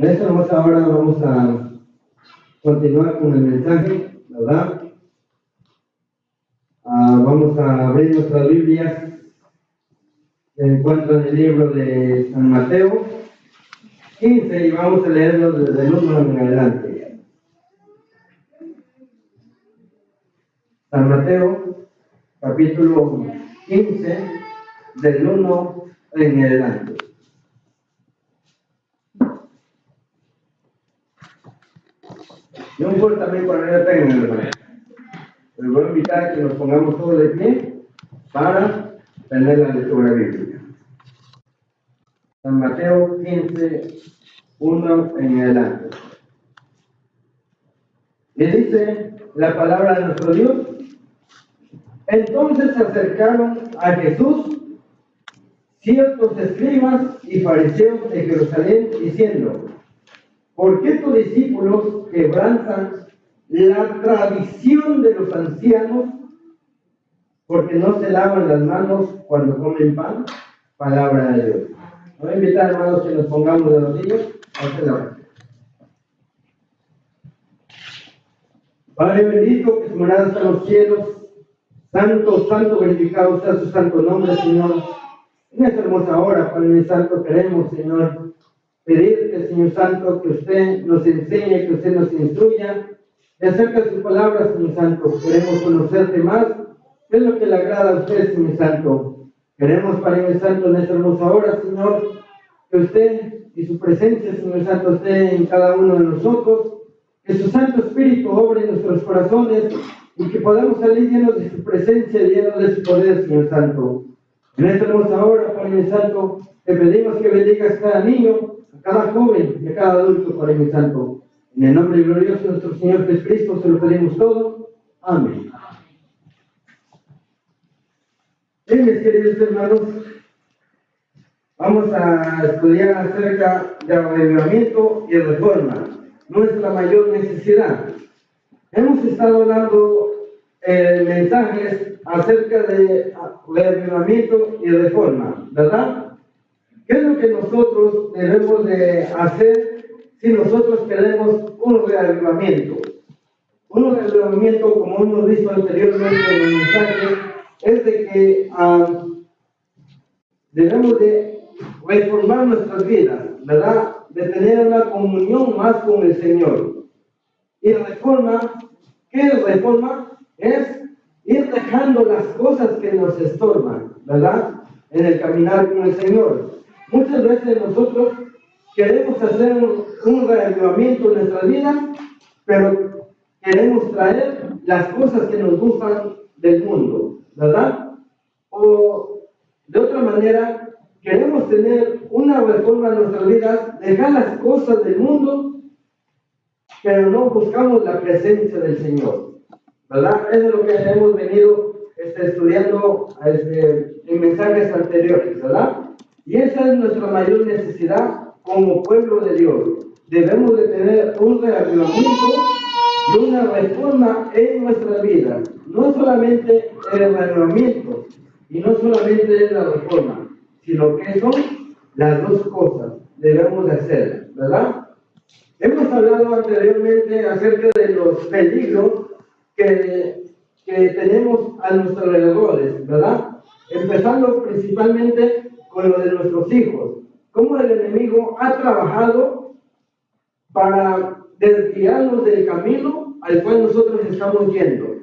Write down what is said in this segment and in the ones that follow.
En esta hermosa hora vamos a continuar con el mensaje, ¿verdad? Vamos a abrir nuestras Biblias. Se encuentra en el libro de San Mateo 15 y vamos a leerlo desde el 1 en adelante. San Mateo, capítulo 15, del 1 en adelante. Y un fuerte también para el técnico, hermano. Les voy a invitar a que nos pongamos todos de pie para tener la lectura bíblica. San Mateo 15, 1 en adelante. Y dice la palabra de nuestro Dios: entonces se acercaron a Jesús ciertos escribas y fariseos de Jerusalén, diciendo: ¿por qué tus discípulos quebrantan la tradición de los ancianos, porque no se lavan las manos cuando comen pan? Palabra de Dios. Voy a invitar, hermanos, que nos pongamos de rodillas a hacer la oración. Padre bendito, que su morada está en los cielos, santo, santo, glorificado sea su santo nombre, Señor. En esta hermosa hora, Padre Santo, queremos, Señor, pedirte, Señor Santo, que usted nos enseñe, que usted nos instruya y acerca de sus palabras, Señor Santo. Queremos conocerte más, qué es lo que le agrada a usted, Señor Santo. Queremos, Padre Santo, en esta hermosa hora, Señor, que usted y su presencia, Señor Santo, esté en cada uno de nosotros, que su Santo Espíritu obre en nuestros corazones y que podamos salir llenos de su presencia y llenos de su poder, Señor Santo. En esta hermosa hora, Padre Santo, te pedimos que bendigas a cada niño, a cada joven y a cada adulto, Padre Santo. En el nombre glorioso de nuestro Señor Jesucristo se lo pedimos todo. Amén. Bien, mis queridos hermanos, vamos a estudiar acerca de avivamiento y reforma, nuestra mayor necesidad. Hemos estado dando mensajes acerca de avivamiento y reforma, ¿verdad? ¿Qué es lo que nosotros debemos de hacer si nosotros queremos un reavivamiento? Un reavivamiento, como hemos visto anteriormente en el mensaje, es de que debemos de reformar nuestras vidas, ¿verdad? De tener una comunión más con el Señor. Y reforma, ¿qué es reforma? Es ir dejando las cosas que nos estorban, ¿verdad? En el caminar con el Señor. Muchas veces nosotros queremos hacer un reavivamiento en nuestras vidas, pero queremos traer las cosas que nos gustan del mundo, ¿verdad? O de otra manera, queremos tener una reforma en nuestras vidas, dejar las cosas del mundo, pero no buscamos la presencia del Señor, ¿verdad? Eso es lo que hemos venido estudiando en mensajes anteriores, ¿verdad? Y esa es nuestra mayor necesidad como pueblo de Dios. Debemos de tener un reavivamiento y una reforma en nuestras vidas. No solamente el reavivamiento y no solamente la reforma, sino que son las dos cosas. Debemos de hacer, ¿verdad? Hemos hablado anteriormente acerca de los peligros que tenemos a nuestros alrededores, ¿verdad? Empezando principalmente con lo de nuestros hijos. Cómo el enemigo ha trabajado para desviarnos del camino al cual nosotros estamos yendo,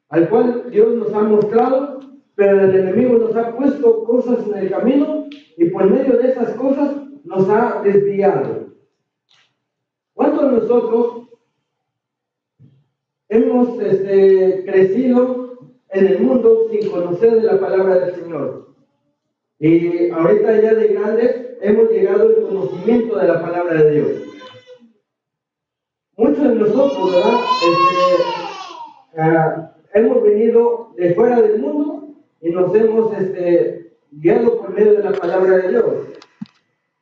al cual Dios nos ha mostrado, pero el enemigo nos ha puesto cosas en el camino y por medio de esas cosas nos ha desviado. ¿Cuántos de nosotros hemos crecido en el mundo sin conocer de la palabra del Señor? Y ahorita ya de grandes hemos llegado al conocimiento de la palabra de Dios. Muchos de nosotros, ¿verdad? Hemos venido de fuera del mundo y nos hemos guiado por medio de la palabra de Dios.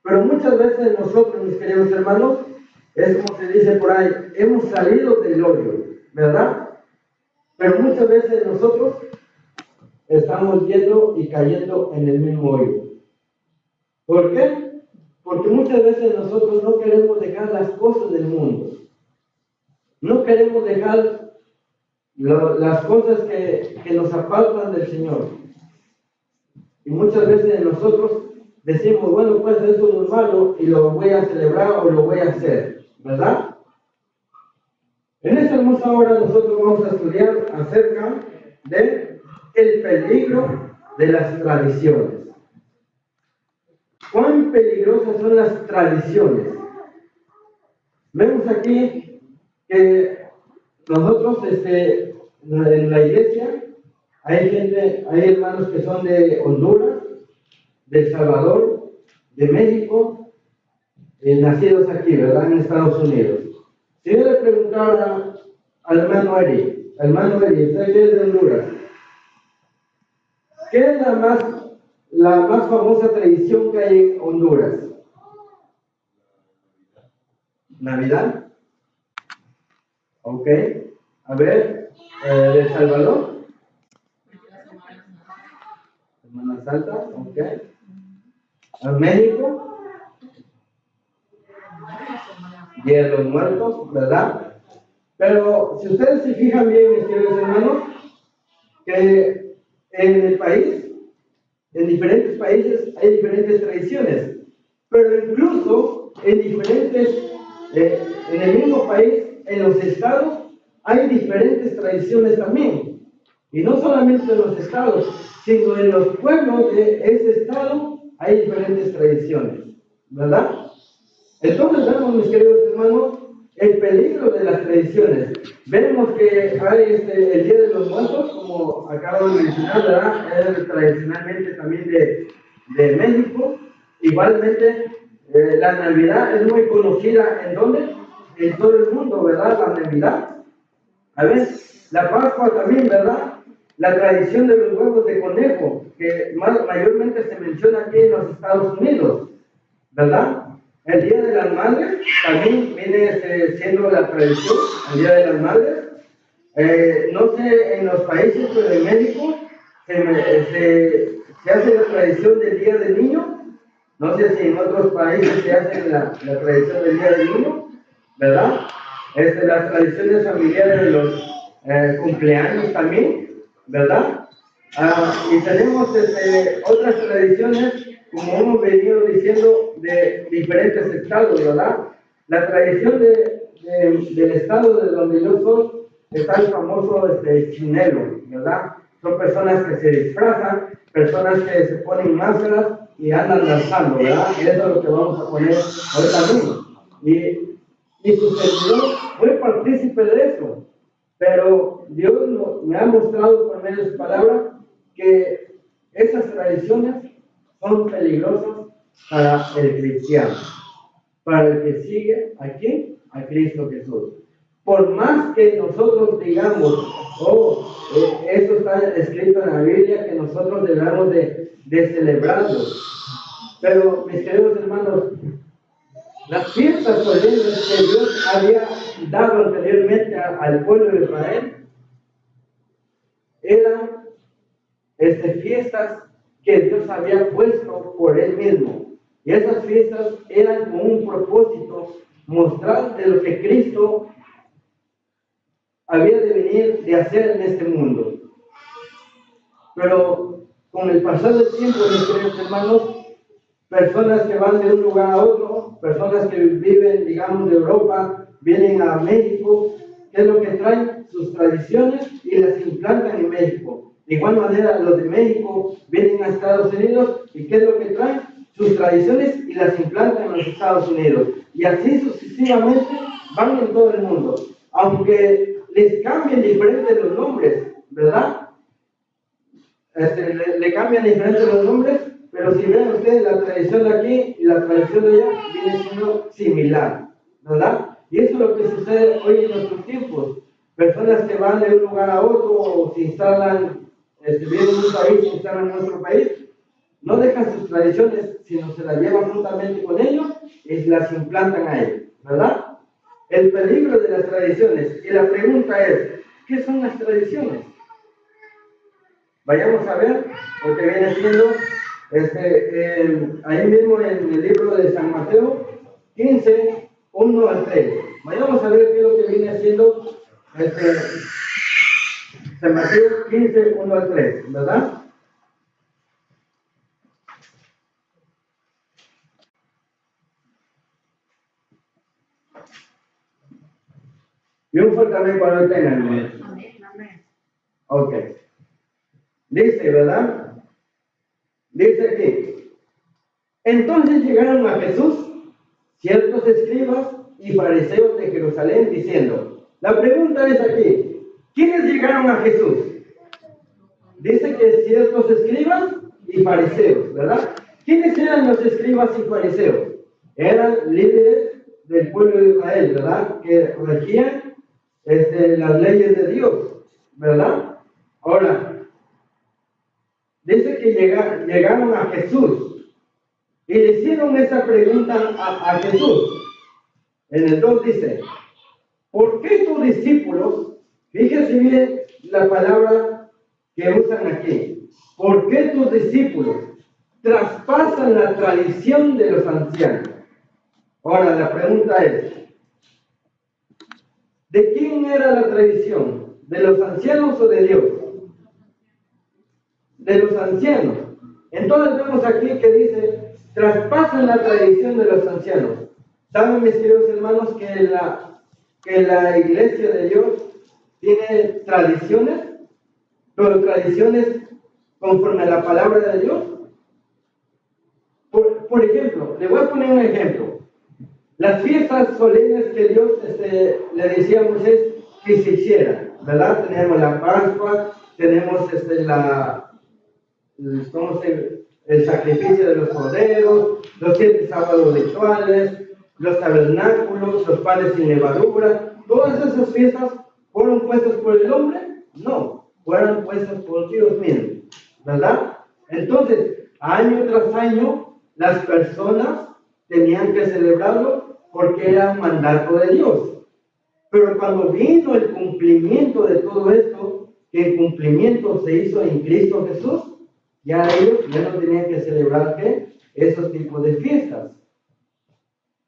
Pero muchas veces nosotros, mis queridos hermanos, es como se dice por ahí, hemos salido del hoyo, ¿verdad? Pero muchas veces nosotros estamos yendo y cayendo en el mismo hoyo. ¿Por qué? Porque muchas veces nosotros no queremos dejar las cosas del mundo. No queremos dejar las cosas que nos apartan del Señor. Y muchas veces nosotros decimos, bueno, pues esto no es malo y lo voy a celebrar o lo voy a hacer, ¿verdad? En esta hermosa hora nosotros vamos a estudiar acerca del peligro de las tradiciones. ¿Cuán peligrosas son las tradiciones? Vemos aquí que nosotros en la iglesia hay hermanos que son de Honduras, de El Salvador, de México, nacidos aquí, ¿verdad? En Estados Unidos. Si yo le preguntara al hermano Eri, usted que es de Honduras, ¿qué es la más famosa tradición que hay en Honduras? ¿Navidad? Ok. A ver, ¿de El Salvador? Semana Santa, ok. ¿A México? Día de los Muertos, ¿verdad? Pero si ustedes se fijan bien, mis queridos hermanos, que en el país, en diferentes países, hay diferentes tradiciones, pero incluso en el mismo país, en los estados, hay diferentes tradiciones también. Y no solamente en los estados, sino en los pueblos de ese estado hay diferentes tradiciones, ¿verdad? Entonces vemos, mis queridos hermanos, el peligro de las tradiciones. Vemos que hay el Día de los Muertos, como acabo de mencionar, ¿verdad? Es tradicionalmente también de México. Igualmente, la Navidad es muy conocida, ¿en dónde? En todo el mundo, ¿verdad? La Navidad. A ver, la Pascua también, ¿verdad? La tradición de los huevos de conejo, que mayormente se menciona aquí en los Estados Unidos, ¿verdad? El Día de las Madres también viene siendo la tradición, el Día de las Madres. No sé en los países, pero en México se hace la tradición del Día del Niño. No sé si en otros países se hace la tradición del Día del Niño, ¿verdad? Las tradiciones familiares de los cumpleaños también, ¿verdad? Y tenemos otras tradiciones, como hemos venido diciendo, de diferentes estados, ¿verdad? La tradición del estado de donde yo soy está el famoso chinelo, ¿verdad? Son personas que se disfrazan, personas que se ponen máscaras y andan danzando, ¿verdad? Y eso es lo que vamos a poner ahorita mismo. Y su servidor fue partícipe de eso. Pero Dios me ha mostrado por medio de su palabra que esas tradiciones son peligrosas para el cristiano, para el que sigue aquí a Cristo Jesús. Por más que nosotros digamos, esto está escrito en la Biblia, que nosotros debemos de celebrarlo. Pero, mis queridos hermanos, las fiestas solemnes que Dios había dado anteriormente al pueblo de Israel eran fiestas que Dios había puesto por Él mismo. Y esas fiestas eran con un propósito, mostrar de lo que Cristo había de venir de hacer en este mundo. Pero con el pasar del tiempo, mis queridos hermanos, personas que van de un lugar a otro, personas que viven, digamos, de Europa, vienen a México, ¿qué es lo que traen? Sus tradiciones y las implantan en México. De igual manera, los de México vienen a Estados Unidos y ¿qué es lo que traen? Sus tradiciones y las implantan en los Estados Unidos. Y así sucesivamente van en todo el mundo. Aunque les cambien diferentes los nombres, ¿verdad? Le cambian diferentes los nombres, pero si ven ustedes la tradición de aquí y la tradición de allá, viene siendo similar, ¿verdad? Y eso es lo que sucede hoy en nuestros tiempos. Personas que van de un lugar a otro o se instalan, vienen en un país, se instalan en otro país, no dejan sus tradiciones, sino se las llevan juntamente con ellos y las implantan a ellos, ¿verdad? El peligro de las tradiciones. Y la pregunta es, ¿qué son las tradiciones? Vayamos a ver lo que viene siendo Ahí mismo en el libro de San Mateo 15, 1 al 3. Vayamos a ver qué es lo que viene haciendo San Mateo 15, 1 al 3, ¿verdad? Y un fuerte amén cuando lo tengan, hermano. Ok. Dice, ¿verdad? Dice aquí. Entonces llegaron a Jesús ciertos escribas y fariseos de Jerusalén diciendo, la pregunta es aquí, ¿quiénes llegaron a Jesús? Dice que ciertos escribas y fariseos, ¿verdad? ¿Quiénes eran los escribas y fariseos? Eran líderes del pueblo de Israel, ¿verdad? Que regían las leyes de Dios, ¿verdad? Ahora, dice que llegaron a Jesús y le hicieron esa pregunta a Jesús. En el 2 dice, ¿por qué tus discípulos, fíjese bien la palabra que usan aquí, ¿por qué tus discípulos traspasan la tradición de los ancianos? Ahora la pregunta es, ¿de quién era la tradición? ¿De los ancianos o de Dios? De los ancianos. Entonces vemos aquí que dice, traspasan la tradición de los ancianos. ¿Saben, mis queridos hermanos, que la iglesia de Dios tiene tradiciones? Pero tradiciones conforme a la palabra de Dios. Por ejemplo, le voy a poner un ejemplo. Las fiestas solemnes que Dios le decía a Moisés que se hicieran, ¿verdad? Tenemos la Pascua, tenemos el sacrificio de los corderos, los 7 sábados rituales, los tabernáculos, los panes sin levadura. ¿Todas esas fiestas fueron puestas por el hombre? No, fueron puestas por Dios mismo, ¿verdad? Entonces, año tras año, las personas tenían que celebrarlo porque era un mandato de Dios. Pero cuando vino el cumplimiento de todo esto, que el cumplimiento se hizo en Cristo Jesús, ya ellos ya no tenían que celebrar esos tipos de fiestas.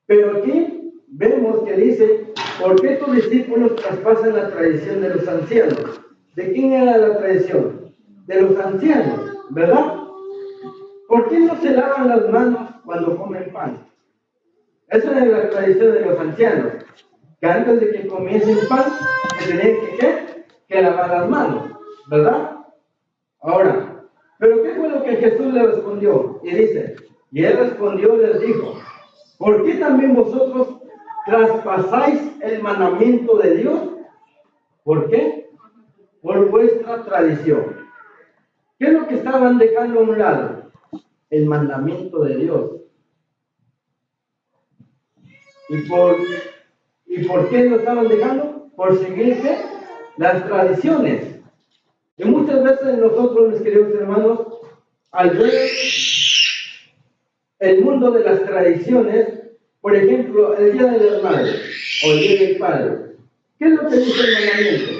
Pero aquí vemos que dice, ¿por qué tus discípulos traspasan la tradición de los ancianos? ¿De quién era la tradición? De los ancianos, ¿verdad? ¿Por qué no se lavan las manos cuando comen pan? Esa es la tradición de los ancianos, que antes de que comiesen pan, que tenían que lavar las manos, ¿verdad? Ahora, ¿pero qué fue lo que Jesús le respondió? Y dice, y él respondió y les dijo, ¿por qué también vosotros traspasáis el mandamiento de Dios? ¿Por qué? Por vuestra tradición. ¿Qué es lo que estaban dejando a un lado? El mandamiento de Dios. ¿Y por qué lo estaban dejando? Por seguir las tradiciones. Y muchas veces nosotros, mis queridos hermanos, al ver el mundo de las tradiciones, por ejemplo, el Día de las Madres o el Día del Padre, ¿qué es lo que dice el mandamiento?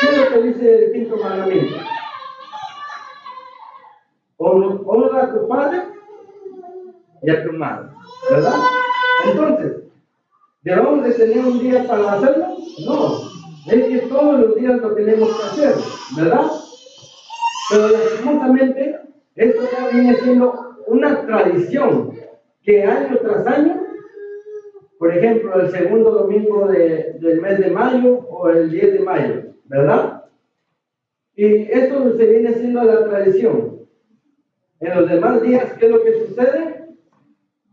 ¿Qué es lo que dice el 5º mandamiento? Honra a tu padre y a tu madre, ¿verdad? Entonces, ¿debemos de tener un día para hacerlo? No, es que todos los días lo tenemos que hacer, ¿verdad? Pero lastimosamente, esto ya viene siendo una tradición que año tras año, por ejemplo, el segundo domingo del mes de mayo o el 10 de mayo, ¿verdad? Y esto se viene siendo la tradición. En los demás días, ¿qué es lo que sucede?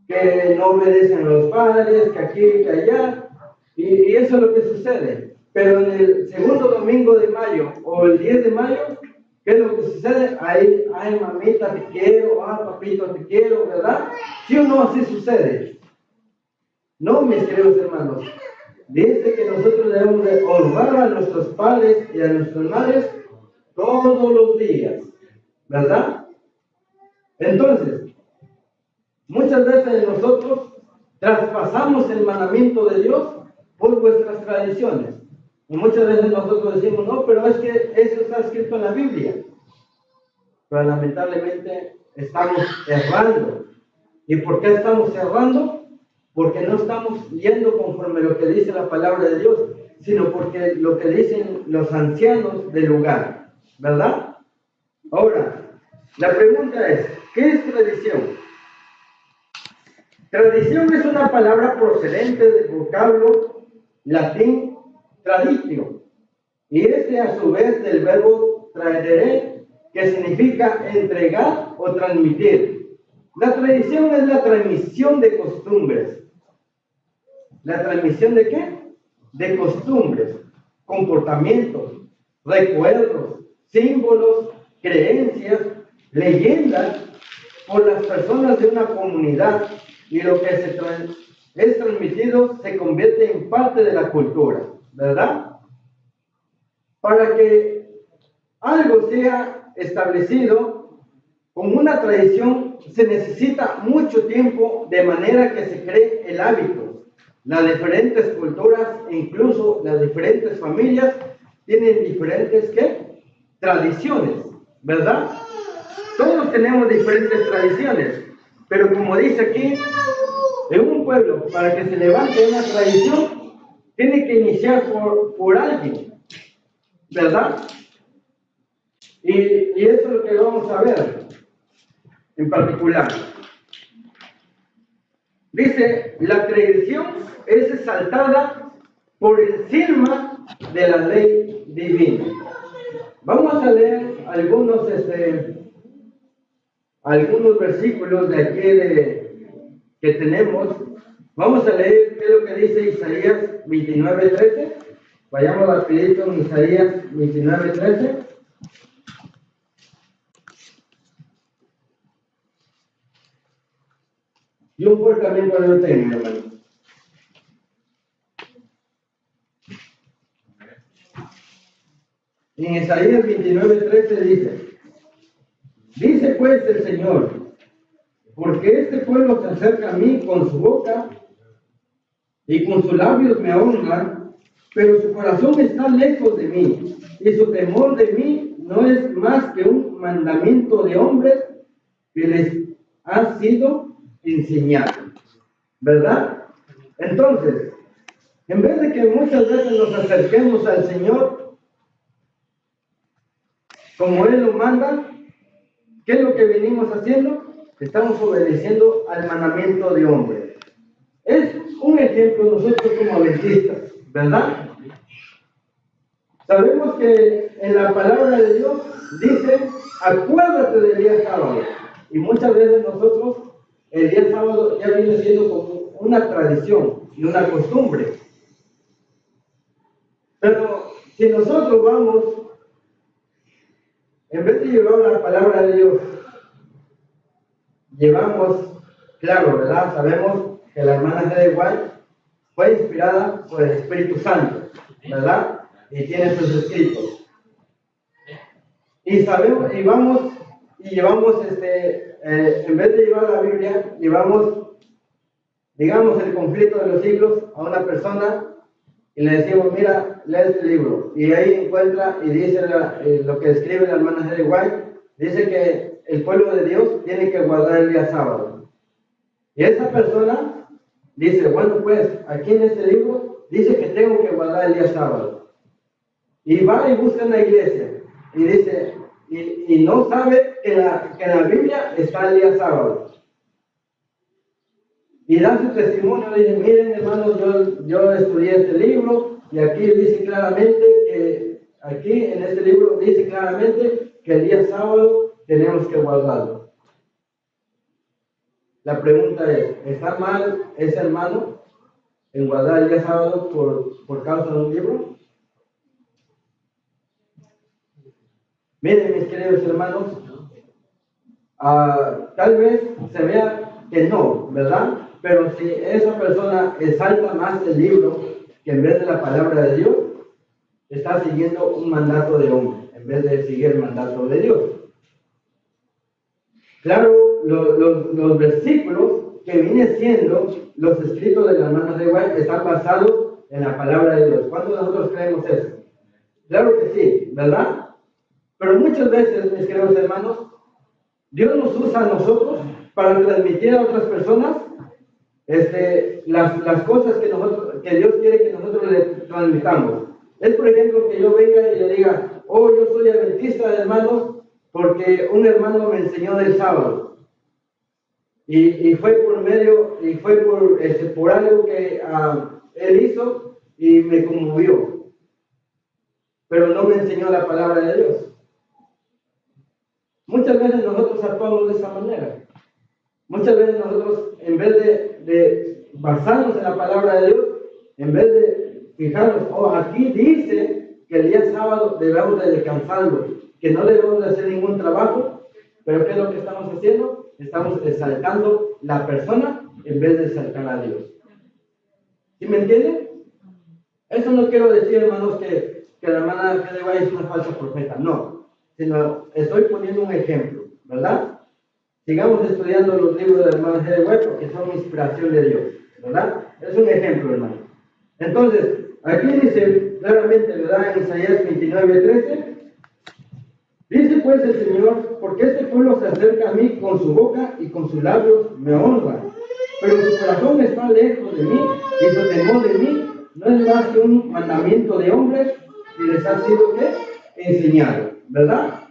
Que no obedecen a los padres, que aquí, que allá, y eso es lo que sucede. Pero en el segundo domingo de mayo o el 10 de mayo, ¿qué es lo que sucede? Ahí, ay mamita, te quiero, papito, te quiero, ¿verdad? ¿Sí o no así sucede? No, mis queridos hermanos. Dice que nosotros debemos de honrar a nuestros padres y a nuestras madres todos los días, ¿verdad? Entonces, muchas veces nosotros traspasamos el mandamiento de Dios por vuestras tradiciones. Y muchas veces nosotros decimos, no, pero es que eso está escrito en la Biblia. pero lamentablemente estamos errando. ¿Y por qué estamos errando? Porque no estamos yendo conforme lo que dice la palabra de Dios, sino porque lo que dicen los ancianos del lugar, ¿verdad? Ahora, la pregunta es, ¿qué es tradición? Tradición es una palabra procedente del vocablo latín traditio, y este a su vez del verbo traere, que significa entregar o transmitir. La tradición es la transmisión de costumbres. ¿La transmisión de qué? De costumbres, comportamientos, recuerdos, símbolos, creencias, leyendas por las personas de una comunidad, y lo que es transmitido se convierte en parte de la cultura, ¿verdad? Para que algo sea establecido como una tradición se necesita mucho tiempo, de manera que se cree el hábito. Las diferentes culturas e incluso las diferentes familias tienen diferentes ¿qué? Tradiciones, ¿verdad? Todos tenemos diferentes tradiciones, pero como dice aquí, en un pueblo, para que se levante una tradición, tiene que iniciar por alguien, ¿verdad? Y eso es lo que vamos a ver en particular. Dice, la tradición es exaltada por encima de la ley divina. Vamos a leer algunos versículos de aquí que tenemos. Vamos a leer qué es lo que dice Isaías 29:13. Vayamos rapidito en Isaías 29:13. Y un fuerte amén cuando lo tenga, hermano. En Isaías 29:13 dice pues el Señor, porque este pueblo se acerca a mí con su boca y con sus labios me honra, pero su corazón está lejos de mí, y su temor de mí no es más que un mandamiento de hombres que les ha sido enseñado, ¿verdad? Entonces, en vez de que muchas veces nos acerquemos al Señor como Él lo manda, ¿qué es lo que venimos haciendo? Estamos obedeciendo al mandamiento de hombre. Es un ejemplo nosotros como adventistas, ¿verdad? Sabemos que en la palabra de Dios dice, acuérdate del día sábado. Y muchas veces nosotros, el día sábado ya viene siendo como una tradición y una costumbre. Pero si nosotros vamos, en vez de llevar la palabra de Dios, llevamos, claro, ¿verdad? Sabemos que la hermana Helen White fue inspirada por el Espíritu Santo, ¿verdad? Y tiene sus escritos. Y sabemos, y vamos, y llevamos, en vez de llevar la Biblia, llevamos, digamos, el conflicto de los siglos a una persona y le decimos, mira, lee este libro. Y ahí encuentra y dice lo que escribe la hermana Helen White, dice que el pueblo de Dios tiene que guardar el día sábado. Y esa persona dice, bueno, pues, aquí en este libro dice que tengo que guardar el día sábado. Y va y busca en la iglesia y dice, y no sabe que en la Biblia está el día sábado. Y da su testimonio, dice, miren hermanos, yo estudié este libro y aquí dice claramente en este libro dice claramente que el día sábado tenemos que guardarlo. La pregunta es, ¿está mal ese hermano en guardar el día sábado por causa de un libro? Miren, mis queridos hermanos, tal vez se vea que no, ¿verdad? Pero si esa persona exalta más el libro que en vez de la palabra de Dios, está siguiendo un mandato de hombre, en vez de seguir el mandato de Dios. Claro, los versículos que vienen siendo los escritos de la hermana de White están basados en la palabra de Dios. ¿Cuántos de nosotros creemos eso? Claro que sí, ¿verdad? Pero muchas veces, mis queridos hermanos, Dios nos usa a nosotros para transmitir a otras personas las cosas que Dios quiere que nosotros le transmitamos. Es, por ejemplo, que yo venga y le diga, oh, yo soy adventista de hermanos porque un hermano me enseñó del sábado. Y fue por algo que él hizo y me conmovió. Pero no me enseñó la palabra de Dios. Muchas veces nosotros actuamos de esa manera. Muchas veces nosotros, en vez de basarnos en la palabra de Dios, en vez de fijarnos, aquí dice que el día sábado debemos de descansarlo, que no debemos de hacer ningún trabajo, pero ¿qué es lo que estamos haciendo? Estamos exaltando la persona en vez de exaltar a Dios. ¿Sí me entienden? Eso no quiero decir, hermanos, que la hermana Fede Guay es una falsa profeta, no, sino estoy poniendo un ejemplo, ¿verdad? Sigamos estudiando los libros de la hermana Fede Guay porque son inspiración de Dios, ¿verdad? Es un ejemplo, hermano. Entonces, aquí dice claramente, ¿verdad? En Isaías 29:13, dice pues el Señor, porque este pueblo se acerca a mí con su boca y con sus labios me honra, pero su corazón está lejos de mí y su temor de mí no es más que un mandamiento de hombres y les ha sido ¿qué? Enseñado, ¿verdad?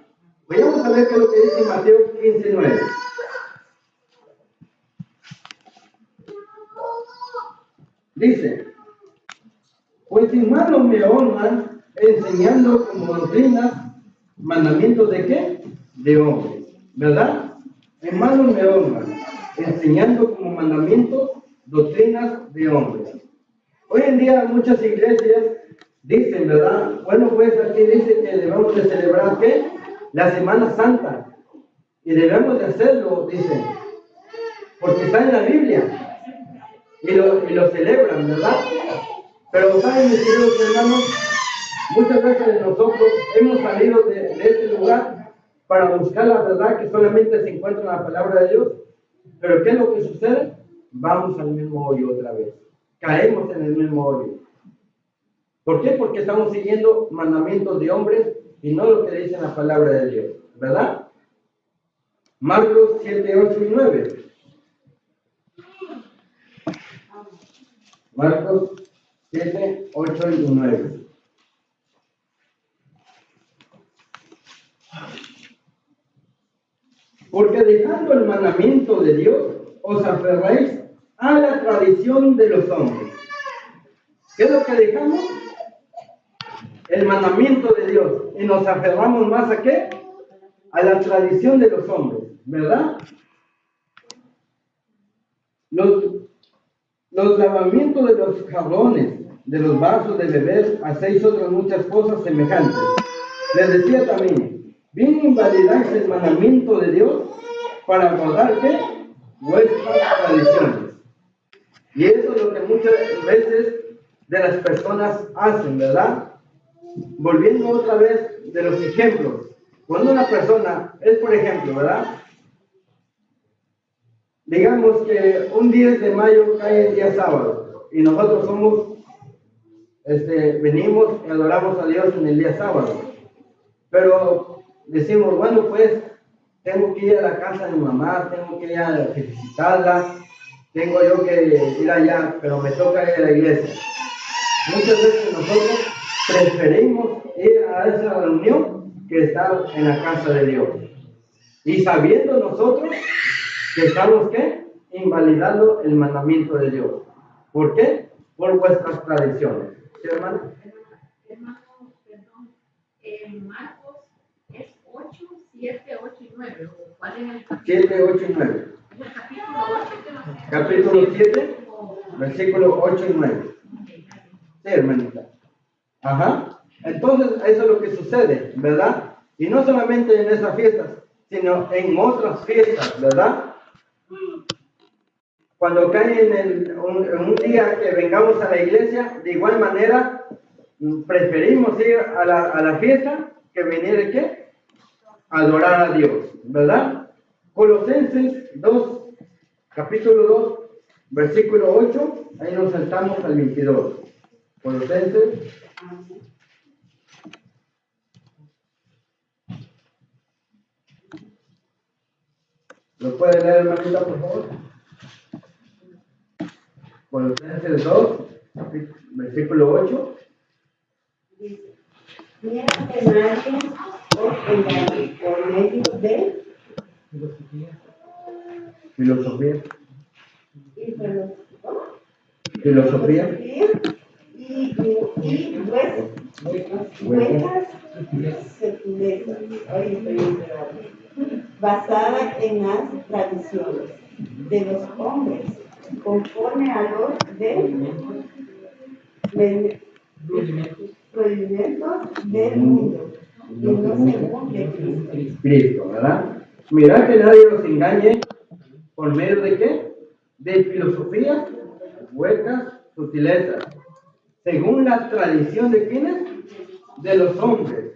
Vayamos a ver qué es lo que dice Mateo 15:9. Dice, pues sin manos me honran, enseñando como doctrinas, mandamientos de qué? De hombres, ¿verdad? En manos me honran, enseñando como mandamientos, doctrinas de hombres. Hoy en día muchas iglesias dicen, ¿verdad? Bueno, pues aquí dice que debemos de celebrar ¿qué? La Semana Santa. Y debemos de hacerlo, dicen, porque está en la Biblia. Y lo celebran, ¿verdad? Pero saben, mis queridos hermanos, muchas veces nosotros hemos salido de este lugar para buscar la verdad que solamente se encuentra en la palabra de Dios. Pero ¿qué es lo que sucede? Vamos al mismo hoyo otra vez. Caemos en el mismo hoyo. ¿Por qué? Porque estamos siguiendo mandamientos de hombres y no lo que dice la palabra de Dios, ¿verdad? Marcos 7, 8 y 9. Marcos 7, 8 y 9. Porque dejando el mandamiento de Dios, os aferráis a la tradición de los hombres. ¿Qué es lo que dejamos? El mandamiento de Dios. Y nos aferramos más a ¿qué? A la tradición de los hombres, ¿verdad? Los lavamientos de los jarrones, de los vasos de beber, hacéis otras muchas cosas semejantes. Les decía también, bien invalidáis el mandamiento de Dios para guardar ¿qué? Vuestras tradiciones. Y eso es lo que muchas veces de las personas hacen, ¿verdad? Volviendo otra vez de los ejemplos. Cuando una persona es, por ejemplo, ¿verdad? Digamos que un 10 de mayo cae el día sábado y nosotros venimos y adoramos a Dios en el día sábado. Pero decimos, bueno, pues tengo que ir a la casa de mi mamá, tengo que ir a visitarla, tengo yo que ir allá, pero me toca ir a la iglesia. Muchas veces nosotros preferimos ir a esa reunión que estar en la casa de Dios. Y sabiendo nosotros que estamos, ¿qué? Invalidando el mandamiento de Dios. ¿Por qué? Por vuestras tradiciones. ¿Sí, hermano? Hermano, perdón, Marcos es 8, 7, 8 y 9. ¿Cuál es el capítulo? 7, 8 y 9. ¿Es el capítulo 8? Capítulo 7, versículo 8 y 9. Sí, hermanita. Ajá. Entonces, eso es lo que sucede, ¿verdad? Y no solamente en esas fiestas, sino en otras fiestas, ¿verdad? Cuando cae en un día que vengamos a la iglesia, de igual manera, preferimos ir a la fiesta que venir ¿qué? A adorar a Dios, ¿verdad? Colosenses 2, capítulo 2, versículo 8, ahí nos saltamos al 22. Colosenses. ¿Lo puede leer, hermanita, por favor? Colosenses 2, versículo 8. Dice, mira que nadie os engañe por medio de Filosofía. y Filosofía. y huecas sutilezas, basada en las tradiciones de los hombres, conforme a los rudimentos del mundo, y no según de Cristo. Cristo, ¿verdad? Mirad que nadie os engañe por medio de qué? De filosofías huecas, sutilezas, según la tradición de quiénes? De los hombres,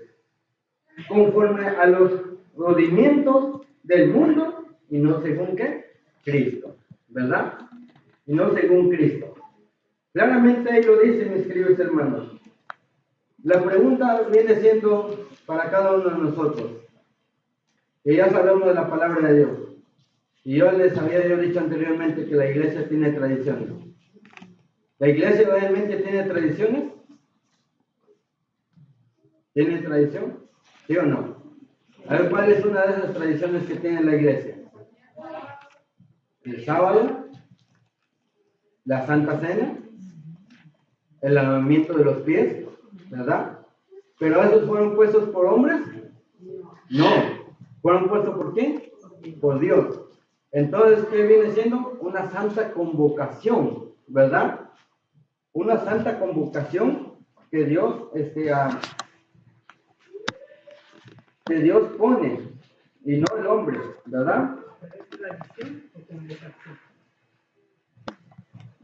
conforme a los rudimentos del mundo y no según qué? Cristo, ¿verdad? Y no según Cristo. Claramente ahí lo dice, mis queridos hermanos. La pregunta viene siendo para cada uno de nosotros, que ya sabemos de la palabra de Dios. Y yo les había dicho anteriormente que la iglesia tiene tradiciones. ¿La iglesia realmente tiene tradiciones? ¿Tiene tradición? ¿Sí o no? A ver, ¿cuál es una de esas tradiciones que tiene la iglesia? El sábado, la Santa Cena, el lavamiento de los pies, ¿verdad? ¿Pero esos fueron puestos por hombres? No. ¿Fueron puestos por quién? Por Dios. Entonces, ¿qué viene siendo? Una santa convocación, ¿verdad? Una santa convocación que Dios, que Dios pone, y no el hombre, ¿verdad?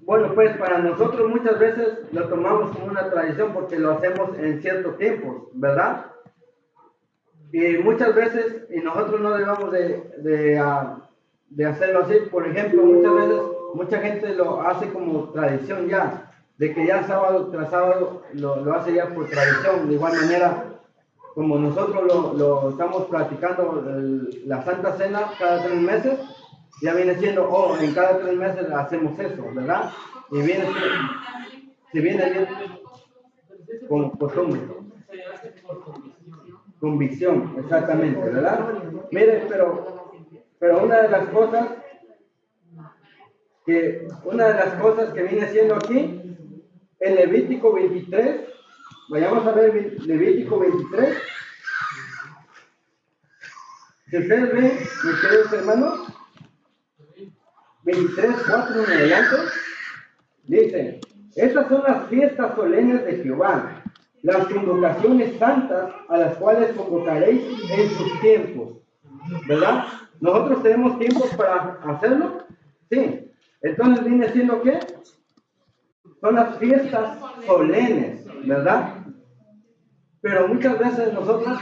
Bueno, pues para nosotros muchas veces lo tomamos como una tradición porque lo hacemos en ciertos tiempos, ¿verdad? Y muchas veces, y nosotros no debemos de hacerlo así. Por ejemplo, muchas veces, mucha gente lo hace como tradición ya, de que ya sábado tras sábado lo hace ya por tradición. De igual manera, como nosotros lo estamos practicando la Santa Cena cada 3 meses, ya viene siendo, en cada 3 meses hacemos eso, ¿verdad? Y viene, si viene bien, con costumbre. Convicción, exactamente, ¿verdad? Miren, pero una de las cosas que viene siendo aquí, en Levítico 23, vayamos a ver Levítico 23. Si ustedes ven, mis queridos hermanos, 23, 4 en adelante, dice: estas son las fiestas solemnes de Jehová, las convocaciones santas a las cuales convocaréis en sus tiempos, ¿verdad? ¿Nosotros tenemos tiempos para hacerlo? Sí. Entonces viene siendo ¿qué? Son las fiestas solemnes, ¿verdad? Pero muchas veces nosotros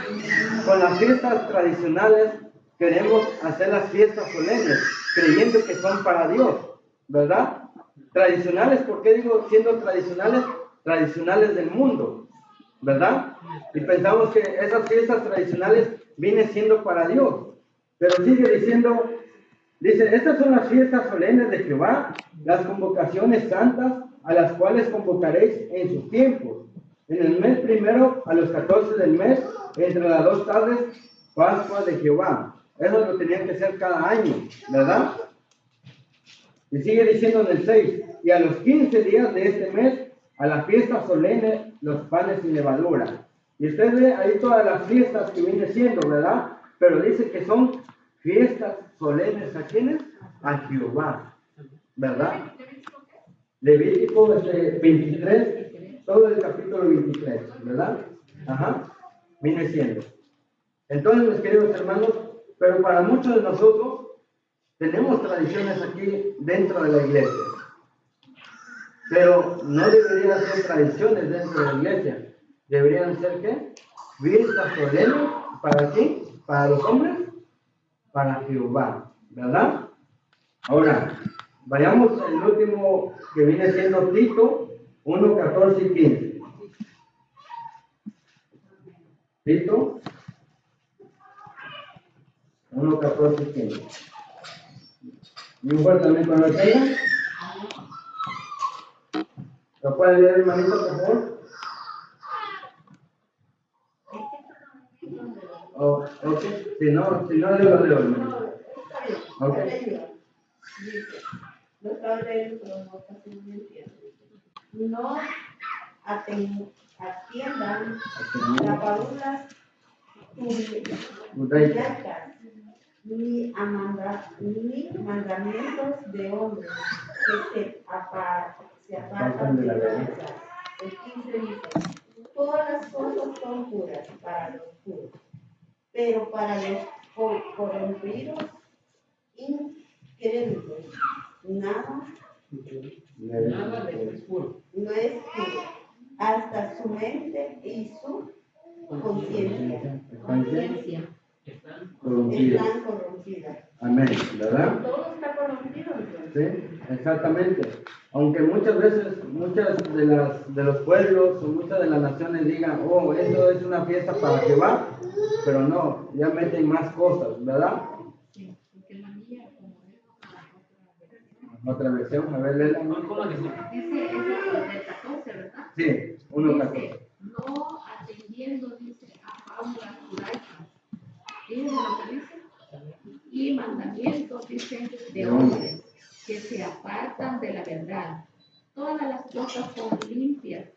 con las fiestas tradicionales queremos hacer las fiestas solemnes, creyendo que son para Dios, ¿verdad? Tradicionales, ¿por qué digo siendo tradicionales? Tradicionales del mundo, ¿verdad? Y pensamos que esas fiestas tradicionales vienen siendo para Dios. Pero sigue diciendo, dice: estas son las fiestas solemnes de Jehová, las convocaciones santas a las cuales convocaréis en sus tiempos. En el mes primero, a los 14 del mes, entre las 2 tardes, Pascua de Jehová. Eso lo tenían que hacer cada año, ¿verdad? Y sigue diciendo en el 6, y a los 15 días de este mes, a la fiesta solemne, los panes sin levadura. Y usted ve ahí todas las fiestas que viene siendo, ¿verdad? Pero dice que son fiestas solemnes, ¿a quiénes? A Jehová, ¿verdad? Levítico 23, todo el capítulo 23, ¿verdad? Ajá, viene siendo. Entonces, mis queridos hermanos, pero para muchos de nosotros, tenemos tradiciones aquí dentro de la iglesia. Pero no deberían ser tradiciones dentro de la iglesia. ¿Deberían ser qué? Fiestas solemnes. ¿Para quién? ¿Para los hombres? Para Jehová, ¿verdad? Ahora, vayamos al último que viene siendo Tito 1, 14 y 15. Tito 1, 14 y 15. Y un fuerte también cuando lo tengan. ¿Lo pueden leer, hermanito, por favor? Oh, ok. Si no, yo lo leo, hermanito. Ok. Dice, no estaba leyendo, pero no casi no me entiendo. No atiendan tapaduras judaicas, ni mandamientos de hombres que se apartan de la verdad. El 15 dice, todas las cosas son puras para los puros, pero para los corrompidos, incrédulos, nada es puro. No es puro. Hasta su mente y su conciencia están corrompidas. Amén, ¿verdad? Todo está corrompido. Sí, exactamente. Aunque muchas veces, de los pueblos o muchas de las naciones digan, oh, esto es una fiesta para Jehová, pero no, ya meten más cosas, ¿verdad? Sí, porque la mía, como es Otra versión, a ver, léela. ese es del 14, ¿verdad? Sí, 1:14. Dice, no atendiendo, dice, a fábulas judaicas. Fíjense lo que dice. Y mandamientos, dicen, de hombres que se apartan de la verdad. Todas las cosas son limpias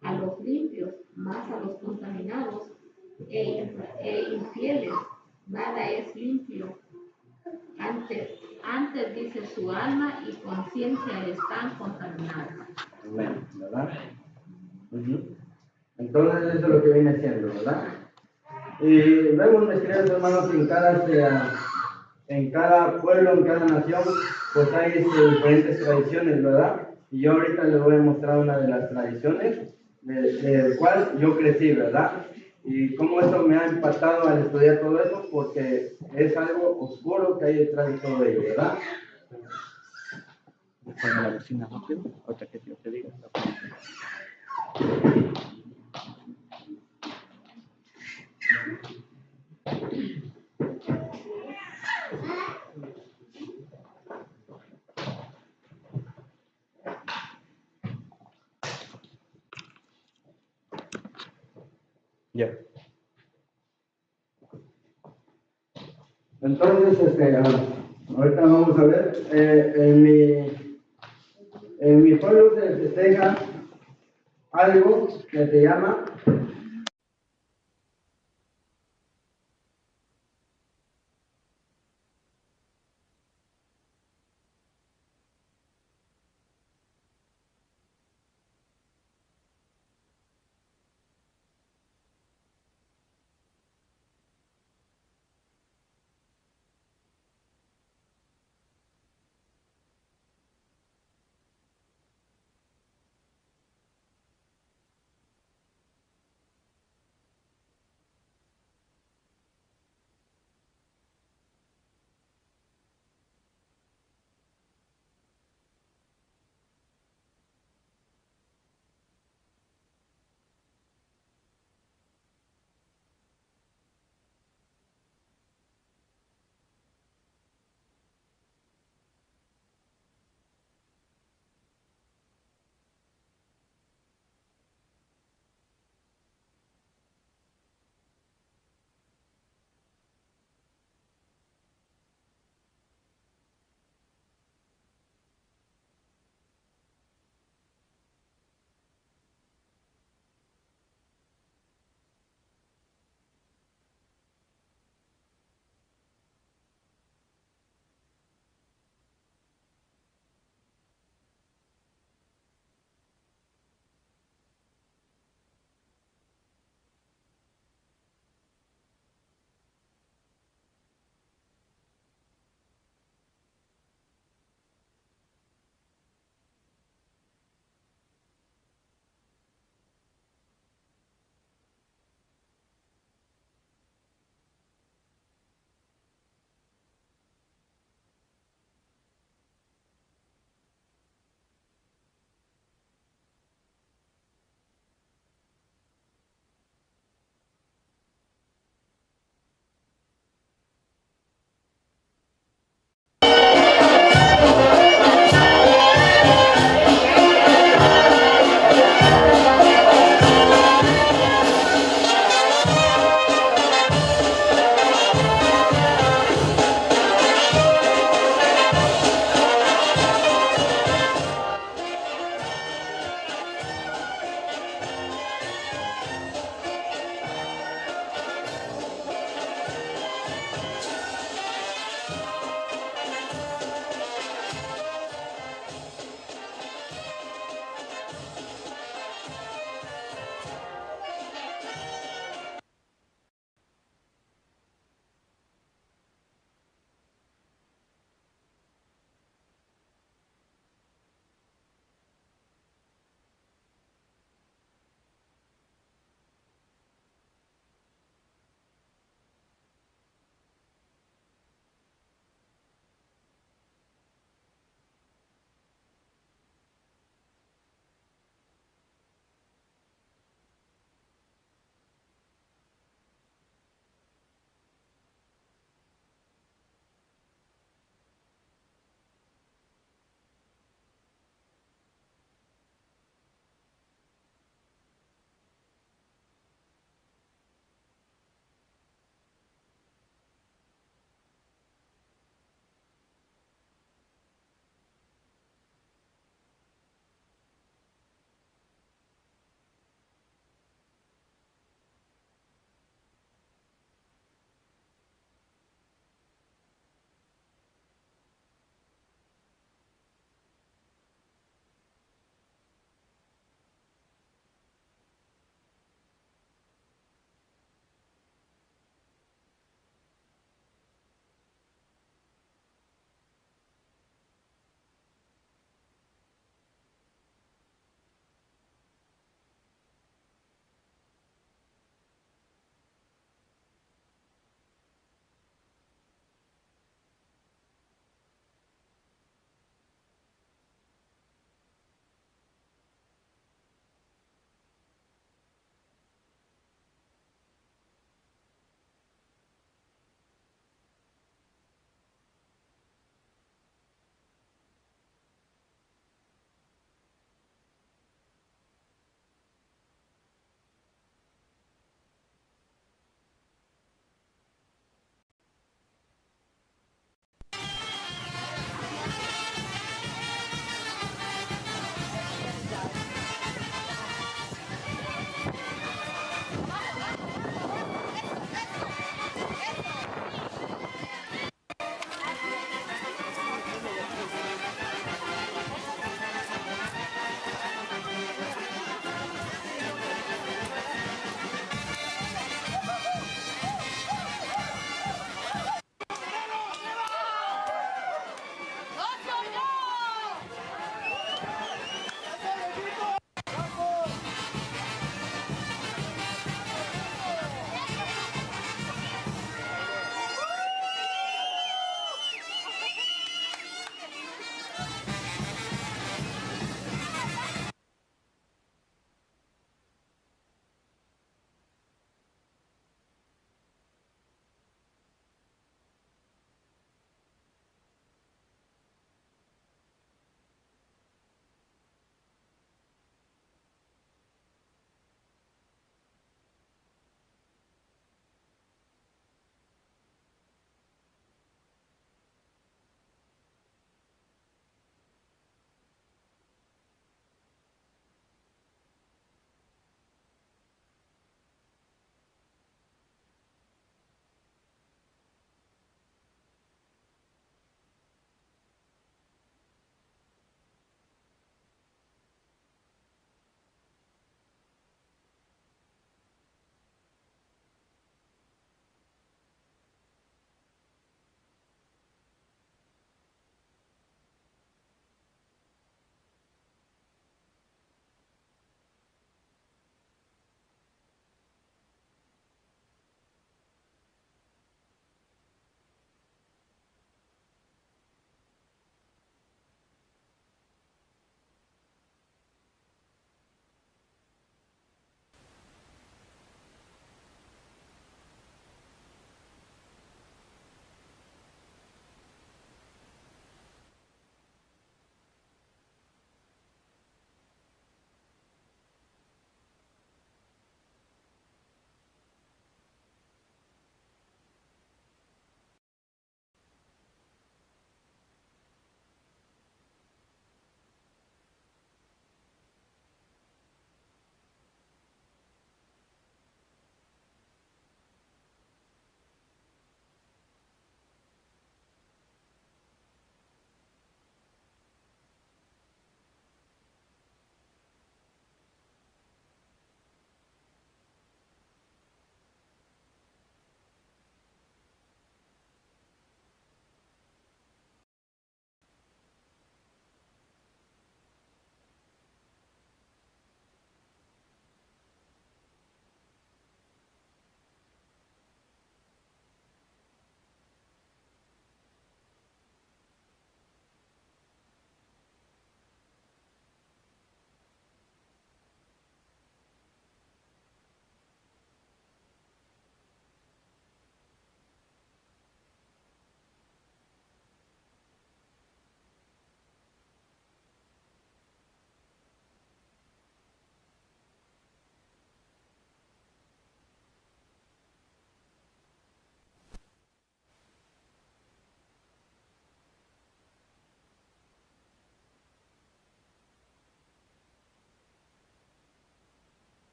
a los limpios, más a los contaminados e infieles. Nada es limpio. Antes dice su alma y conciencia están contaminadas. Amén, ¿verdad? Entonces eso es lo que viene siendo, ¿verdad? Y vemos, mis queridos hermanos, que en cada pueblo, en cada nación, pues hay diferentes tradiciones, ¿verdad? Y yo ahorita les voy a mostrar una de las tradiciones del cual yo crecí, ¿verdad? Y cómo eso me ha impactado al estudiar todo eso, porque es algo oscuro que hay detrás de todo ello, ¿verdad? Para la vecina rápido, otra que yo te diga. Ya. Entonces, ahorita vamos a ver, en mi pueblo se festeja algo que se llama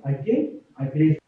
¿A quién? A Cristo.